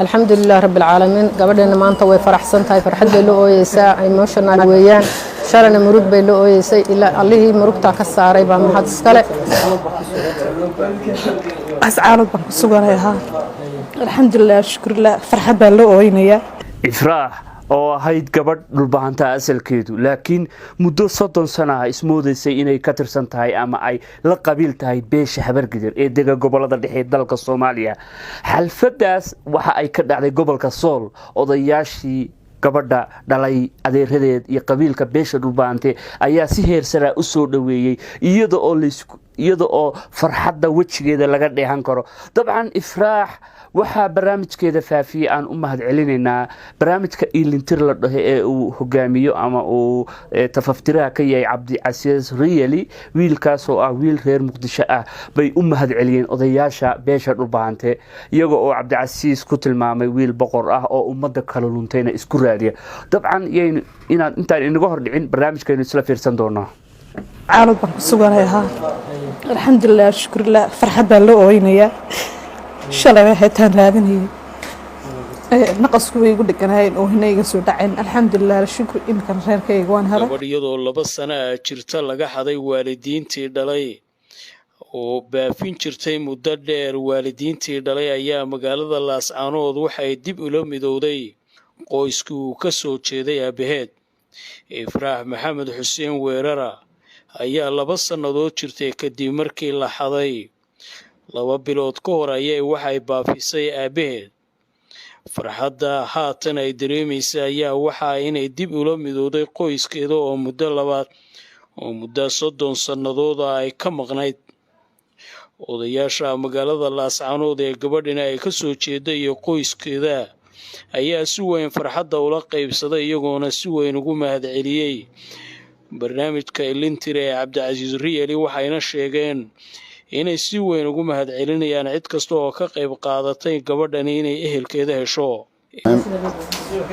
الحمد لله رب العالمين gabadheena maanta way faraxsan tahay farxad loo ooyeysaa emotional weeyaan shalana murug bay loo ooyeysay ilaa allihii murugta ka saaray baa mahad iskale ascaanad baan ku suganayaa alxamdulilah shukrillah farxad baa loo ooynaya ifraax oo ahayd gabadh dhulbahanta asalkeedu laakiin muddo 30 sano ah ismoodaysay inay ka tirsan tahay ama ay la qabiil tahay beesha habargidir ee dega gobolada dhexe dalka Soomaaliya xalfadaas waxa ay ka dhacday gobolka Sool odayaashii gabadha dhalay adeeradeed iyo qabiilka beesha dhulbahante ayaa si heer sare u soo dhaweeyay iyada oo farxadda wajigeeda laga dheehan karo dabcan ifraax waxa barnaamijkeeda faafiyay aan u mahad celinaynaa barnaamijka ilintir la dhahay ee uu hogaamiyo ama uu tafaftiraha ka yahay Cabdi Casiis Riyali wiilkaas oo ah wiil reer Muqdisho ah bay u mahad celiyeen odayaasha beesha dhulbahante iyaga oo Cabdi Casiis ku tilmaamay wiil boqor ah oo ummadda kala luntayna isku raadiya dabcan intaan inaga hor dhicin barnaamijkeenu isla fiirsan doonaa caalad baan ku suganayaa alxamdulilah shukrillah farxad baa loo ooynaya shalay waxaan raadinayay naqasku way igu dhiganaayeen oo hinayga soo dhaceen alxamdulilah shukr inkan reerkayga waan helay gabadhiyadoo 2 sano jirta laga xaday waalidiintii dhalay oo baafin jirtay muddo dheer waalidiintii dhalay ayaa magaalada Laascaanood waxay dib ula midowday qoysku ka soo jeeday aabaheed Ifraax Maxamed Xuseen Weerara ayaa 2 sanadood jirtay kadib markii la xaday 2 bilood ka hor ayay waxay baafisay aabaheed farxadda haatan ay dareemaysaa ayaa waxa inay dib ula midowday qoyskeeda oo muddo 30 sanadood ay ka maqnayd odayaasha magaalada Laascaanood ee gabadhina ay ka soo jeeday iyo qoyskeeda ayaa si weyn farxadda ula qaybsaday iyagoona si weyn ugu mahad celiyay barnaamijka ilintir ee Cabdi Casiis Riyali waxayna sheegeen inay si weyn ugu mahad celinayaan cid kasta oo ka qayb qaadatay gabadhan inay ehelkeeda hesho.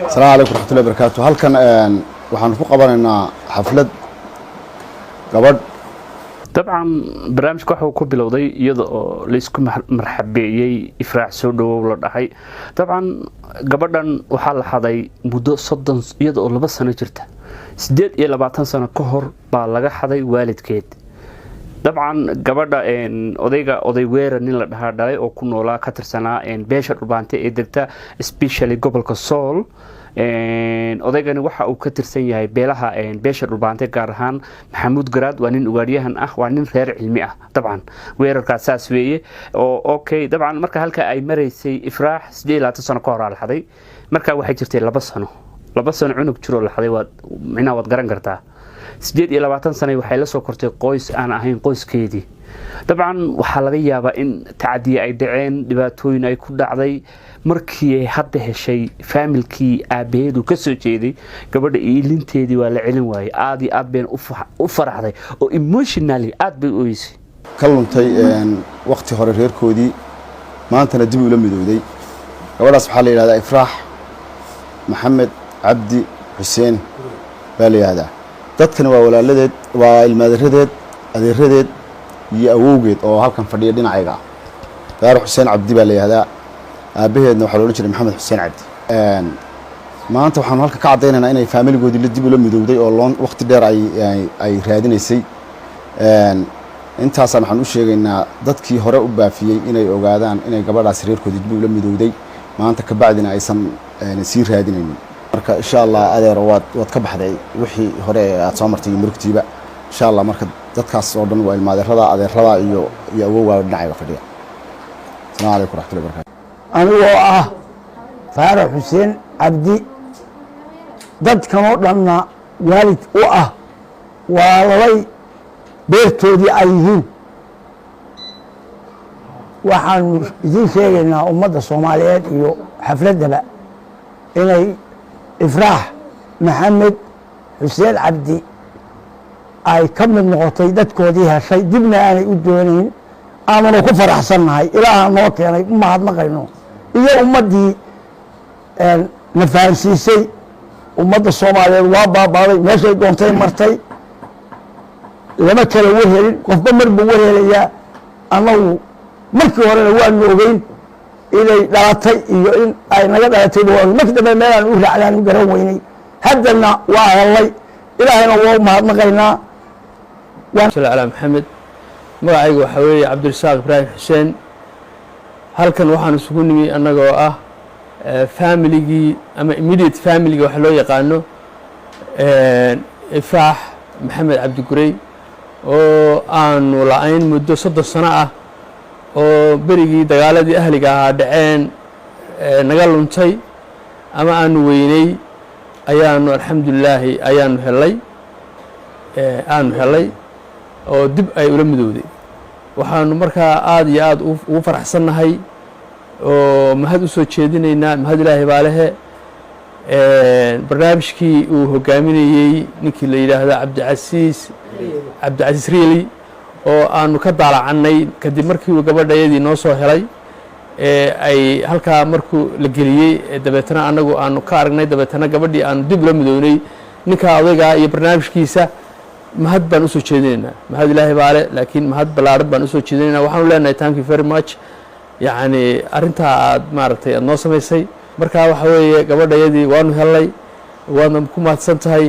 Assalaamu alaykum warahmatullahi wabarakatuh. Halkan waxaan ku qabanaynaa xaflad gabadh طبعا barnaamijku waxa uu ku bilowday iyada oo la isku marxabeeyay Ifraax soo dhawow la dhahay طبعا gabadhan waxa la xaday muddo 30 iyada oo 2 sano jirta 28 sano ka hor baa laga xaday waalidkeed طبعا gabadha oday weerar nin la dhahaa dhalay oo ku noolaa ka tirsanaa beesha dhulbahante ee degta especially gobolka Sool odaygani waxa uu ka tirsan yahay beelaha beesha dhulbahante gaar ahaan Maxamuud Garaad waa nin ugaadhiyahan ah waa nin reer cilmi ah طبعا weerarkaas saas weeye oo okay طبعا marka halka ay mareysay Ifraax 28 sano ka hor la xaday marka waxay jirtay 2 sano cunug jiro la xaday waad garan kartaa 28 sano waxay la soo kortay qoys aan ahayn qoyskeedii طبعا waxa laga yaabaa in tacadiye ay dhaceen dhibaatooyin ay ku dhacday markii ay hadda heshay familkii aabaheedu ka soo jeeday gabadha ilinteedii waa la celin waayay aad iyo aad been u faraxday oo emotionally aad bay u oysay ka luntay waqti hore reerkoodii maantana dib ula midowday gabadhaas waxa la yiraahdaa Ifraax Maxamed Cabdi Xuseen baa la yiraahdaa dadkan waa walaaladeed waa ilmaadaradeed adeeradeed iyo awowgeed oo halkan fadhiya dhinacayga Gaar Xuseen Cabdi baa la yiraahdaa aabaheedna waxa loo jiray Maxamed Xuseen Cabdi maanta waxaan halka ka cadeynaynaa inay familigoodii la dib ula midowday oo waqti dheer ay raadinaysay intaas waxaan u sheegaynaa dadkii hore u baafiyay inay ogaadaan inay gabadhaas reerkoodii dib ula midowday maanta ka bacdina aysan sii raadinaynin marka insha Allah adeero waad ka baxday wixii hore aad soo martay murugtiiba insha Allah marka dadkaas oo dhan waa ilmaadeerada adeerada iyo awowga dhinacayga fadhiya. Assalaamu alaykum warahmatullahi wabarakatuh. anigoo ah Faarax Xuseen Cabdi dadkan oo dhanna waalid u ah waalay beertoodii ay yihiin waxaan idin sheegaynaa ummadda Soomaaliyeed iyo xafladaba inay Ifraax Maxamed Xuseen Cabdi ay ka mid noqotay dadkoodii heshay dibna aanay u doonayn aanu ku faraxsanahay ilaaha noo keenay mahadnaqayno iyo ummadii na fahansiisay ummadda Soomaaliyeed waa baabaaday meeshay doontay martay lama kala warhelin qofba marba warhelaya anagu markii hore waa ogeyn inay dhalatay iyo in ay naga dhalatay markii dambe meelaan u raacdaan u garan weynay haddana waa helay ilaahayna waa u mahadnaqaynaa على محمد magacaygu waxaa weeye cabdirasaaq ibraahim xuseen halkan waxaan isugu nimi annagoo ah familigii ama immediate familygii waxa loo yaqaano ifraax maxamed cabdigurey oo aanu la-ayn muddo 30 sano ah oo berigii dagaaladii ahliga ahaa dhaceen naga luntay ama aanu weynay ayaanu alxamdulilaahi ayaanu helay oo dib ay ula midowday waxaanu markaa aad iyo aad ugu faraxsannahay oo mahad u soo jeedinaynaa mahad ilaahay baa lehe barnaamijkii uu hogaaminayey ninkii la yidhaahdo cabdicasiis riili oo aanu ka daalacannay kadib markii uu gabadhayadii noo soo helay ay halkaa markuu la geliyey dabeetana annagu aanu ka aragnay dabeetana gabadhii aanu dib ula midownay ninkaa odaygaa iyo barnaamijkiisa mahad baan usoo jeedinaynaa mahad ilaahay baa le laakiin mahad ballaarad baan usoo jeedinaynaa waxaanu leenahay thank you very much yacni arrintaa aad maaragtay aad noo samaysay markaa waxa weeye gabadhayadii waanu helnay waadna ku mahadsan tahay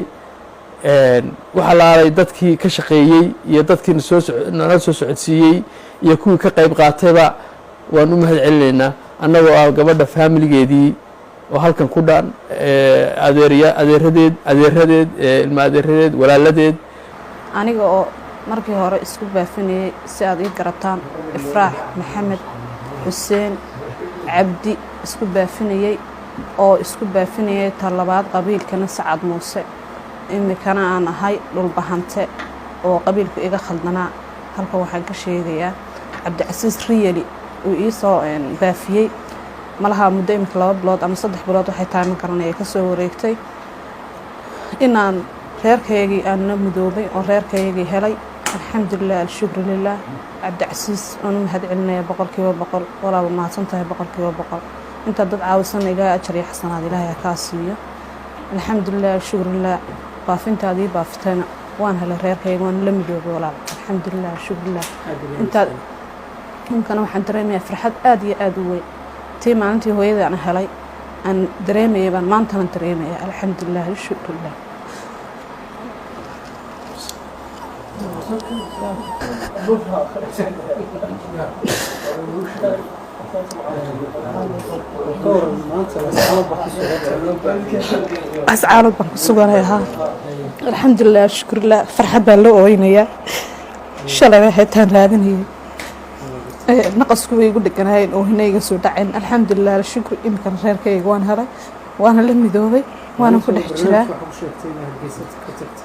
waxa laalay dadkii ka shaqeeyey iyo dadkii nala soo socodsiiyey iyo kuwii ka qayb qaatayba waan u mahad celinaynaa annagoo ah gabadha faamiligeedii oo halkan ku dhan adeeradeed ilma adeeradeed walaaladeed aniga oo markii hore isku baafinayay si aad ii garataan ifraax maxamed xuseen cabdi isku baafinayay oo isku baafinayay talabaad qabiilkana sacad muuse imikana aan ahay dhulbahante oo qabiilku iga khaldanaa halka waxaan ka sheegayaa cabdicasiis riyali uu ii soo baafiyey malaha muddo imika 2 bilood ama 3 bilood waxay tahay ma garanaya ka soo wareegtay inaan reerkaygii aan la midoobay oo reerkaygii helay alxamdulilah alshukru lilah cabdicasiis aan u mahad celinaya 100% walaal mahadsan tahay 100% inta dad caawisan iga ajar iyo xasanaad ilaahay ka siiyo alxamdulilah alshukru lilah baafintaadii baaftayna waan helay reerkayga waan la midoobay walaal alxamdulilah alshukru lilah inta waxaan dareemayaa farxad aad iyo aad u weyn tii maalintii hooyadii aan helay aan dareemayay baan maantana dareemaya alxamdulilah alshukru lilah ascaanood baan ku suganahay alxamdulilah shukrilah farxad baan la ooynayaa shalay waxaytaan raadinayay naqasku way igu dheganaayeen oo hinayga soo dhaceen alxamdulilah shukr imkan reerkayga waan helay waana la midoobay waana ku dhex jiraa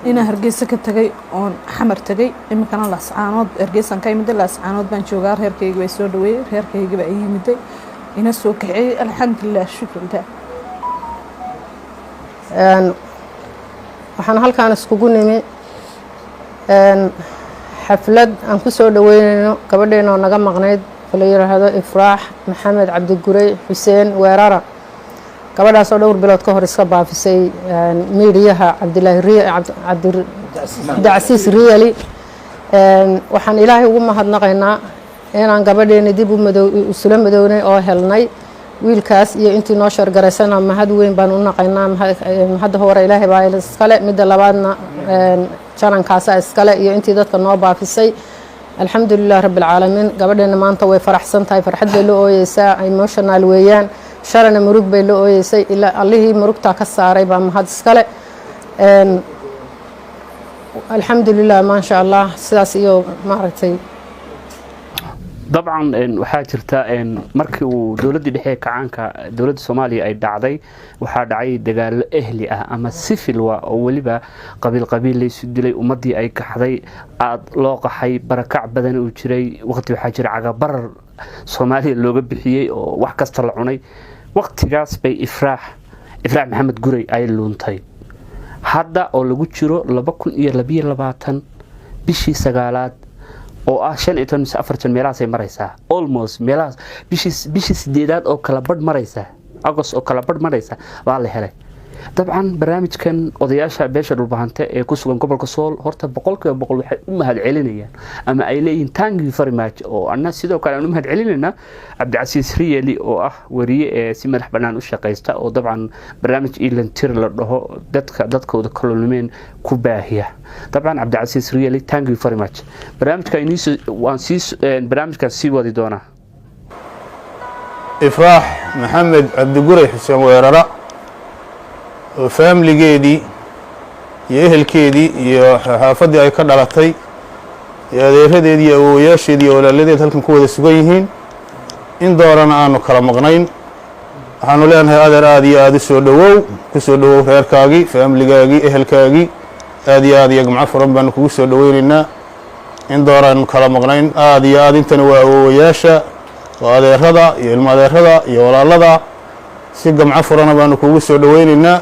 inaan hargeysa ka tagay oon xamar tagay iminkana laascaanood hargeysan ka imid laascaanood baan joogaa reerkayga way soo dhaweeyey reerkayga baa yimiday ina soo kacay alxamdulilah shukrilah waxaan halkaan iskugu nimi xaflad aan ku soo dhaweynayno gabadheena oo naga maqnayd oo la yiraahdo ifraax maxamed cabdigurey xuseen weerara gabadhaas oo dhowr bilood ka hor iska baafisay miidiyaha cabdicasiis riyali waxaan ilaahay ugu mahadnaqaynaa inaan gabadheena dib isula madownay oo helnay wiilkaas iyo intii noo shargaraysana mahad weyn baan u naqaynaa mahadda hore ilaahay baa iskale midda labaadna janankaasa iskale iyo intii dadka noo baafisay alxamdulilah rabbilcaalamiin gabadheena maanta way faraxsan tahay farxad bay la ooyeysaa emotional weeyaan shalana murug bay la ooyeysay ilaa allihii murugtaa ka saaray baa mahad iskale alxamdulilah maasha allah sidaas iyo maaragtay dabcan waxaa jirta markii uu dowladdii dhexe kacaanka dowladda Soomaaliya ay dhacday waxaa dhacay dagaal ahli ah ama civil war oo waliba qabiil la isu dilay ummadii ay kaxday aad loo qaxay barakac badan uu jiray waqti waxaa jira cagabarar Soomaaliya looga bixiyay oo wax kasta la cunay waqtigaas bay ifraax maxamed gurey ay luuntay hadda oo lagu jiro 2022 bishii 9aad oo ah 45 meelahaas ay maraysaa almost meelahaas bishii 8aad oo kala badh maraysaa August oo kala badh maraysaa waa la helay dabcan barnaamijkan odayaasha beesha dhulbahante ee ku sugan gobolka sool horta boqolkiiba boqol waxay u mahad celinayaan ama ay leeyihiin thank you very much oo anna sidoo kale aan u mahad celinaynaa cabdicasiis riyeli oo ah wariye ee si madax bannaan u shaqaysta oo dabcan barnaamij ilantir la dhaho dadkooda kalluumeen ku baahiya dabcan cabdicasiis riyeli thank you very much barnaamijkan sii wadi doonaa ifraax maxamed cabdiguray xuseen weerara oo faamiligeedii iyo ehelkeedii iyo xaafaddii ay ka dhalatay iyo adeeradeedii iyo awoowayaasheedii iyo walaaladeed halkan ku wada sugan yihiin in doorana aanu kala maqnayn waxaanu leenahay adeer aad iyo aad u soo dhowow ku soo dhowow reerkaagii faamiligaagii ehelkaagii aad iyo aad iyo gamco furan baanu kugu soo dhoweynaynaa in dooraanu kala maqnayn aad iyo aad intana waa awoowayaasha waa adeerada iyo ilmo adeerada iyo walaalada si gamco furana baanu kugu soo dhoweynaynaa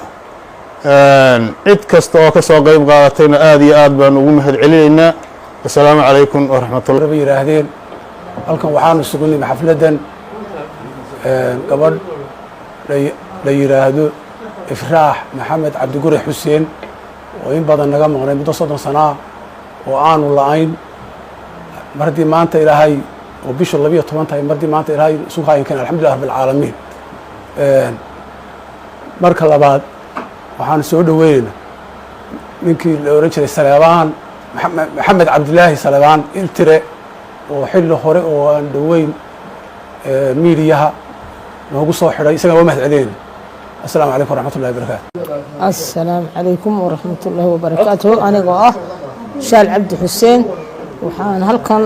cid kasta oo ka soo qayb qaadatayna aad iyo aad baanu ugu mahad celinaynaa assalaamu calaykum waraxmatullah bay yidhaahdeen halkan waxaanu sugnay xafladan gabadh la yidhaahdo ifraax maxamed cabdigure xuseen oo in badan naga maqnay muddo 30 sana oo aanu la'ayn mardii maanta ilaahay oo bisha 12 tahay mardii maanta ilaahay isugu haynkan alxamdulillaah rabbil caalamiin marka labaad waxaan soo dhaweynaynaa ninkii la oran jiray Saleebaan maxamed cabdilaahi Saleebaan iltire oo xilli hore oo aan dhaweyn miidiyaha noogu soo xidhay isaga waa mahad celin assalaamu calaykum waraxmatullaahi wabarakaatu assalaamu calaykum waraxmatullaahi wabarakaatu anigoo shaal cabdi xuseen waxaan halkan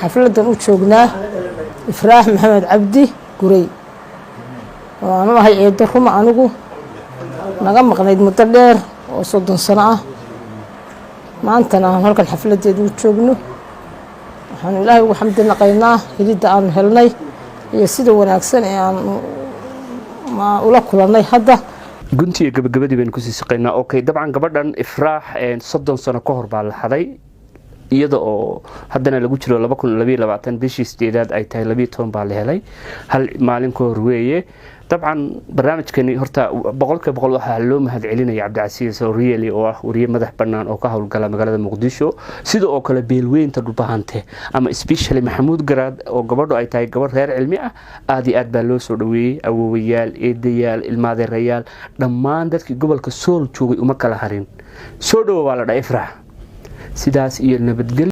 xafladan u joognaa ifraax maxamed cabdi guray waanu ahay eedo ruma anigu naga maqnayd muddo dheer oo 30 sano ah maantana aan halkan xafladeedu u joogno waxaan ilaahay ugu xamdi naqaynaa helida aan helnay iyo sida wanaagsan ee aan ma ula kulannay hadda guntiga gabagabadii baynu ku sii shaqeynaa okay dabcan gabadhan ifraax 30 sano ka hor baa la xaday iyada oo haddana lagu jiro 2022 bishii 8aad ay tahay 12 baa la helay hal maalin ka hor weeye dabcan barnaamijkani horta boqolkiiba boqol waxaa loo mahad celinaya cabdicasiis riyeli oo ah wariye madax bannaan oo ka howlgala magaalada muqdisho sida oo kale beelweynta dhulbahante ama especially maxamuud garaad oo gabadhu ay tahay gabadh reer cilmi ah aad iyo aad baa loo soo dhaweeyey awoowayaal eedayaal ilmaadeerayaal dhammaan dadkii gobolka sool joogay uma kala harin soo dhowo waa la dhahay ifraax sidaas iyo nabadgelyo